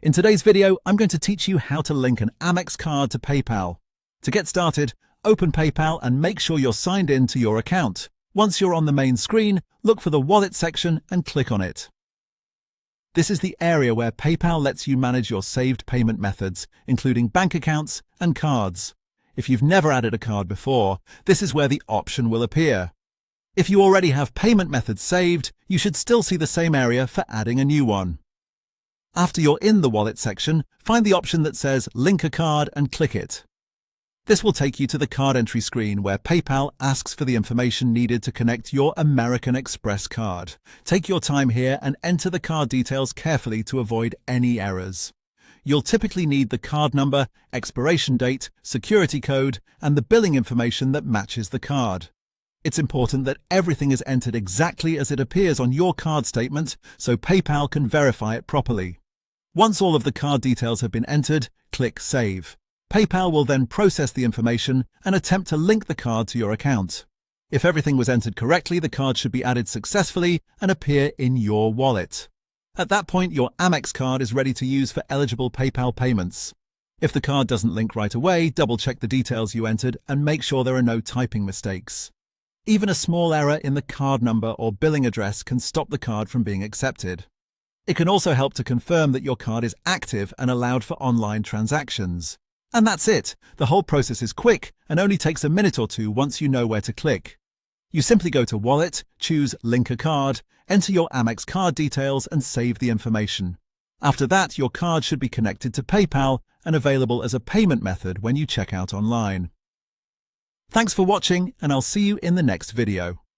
In today's video, I'm going to teach you how to link an Amex card to PayPal. To get started, open PayPal and make sure you're signed in to your account. Once you're on the main screen, look for the Wallet section and click on it. This is the area where PayPal lets you manage your saved payment methods, including bank accounts and cards. If you've never added a card before, this is where the option will appear. If you already have payment methods saved, you should still see the same area for adding a new one. After you're in the Wallet section, find the option that says Link a Card and click it. This will take you to the card entry screen where PayPal asks for the information needed to connect your American Express card. Take your time here and enter the card details carefully to avoid any errors. You'll typically need the card number, expiration date, security code, and the billing information that matches the card. It's important that everything is entered exactly as it appears on your card statement so PayPal can verify it properly. Once all of the card details have been entered, click Save. PayPal will then process the information and attempt to link the card to your account. If everything was entered correctly, the card should be added successfully and appear in your wallet. At that point, your Amex card is ready to use for eligible PayPal payments. If the card doesn't link right away, double-check the details you entered and make sure there are no typing mistakes. Even a small error in the card number or billing address can stop the card from being accepted. It can also help to confirm that your card is active and allowed for online transactions. And that's it. The whole process is quick and only takes a minute or two once you know where to click. You simply go to Wallet, choose Link a Card, enter your Amex card details and save the information. After that, your card should be connected to PayPal and available as a payment method when you check out online. Thanks for watching, and I'll see you in the next video.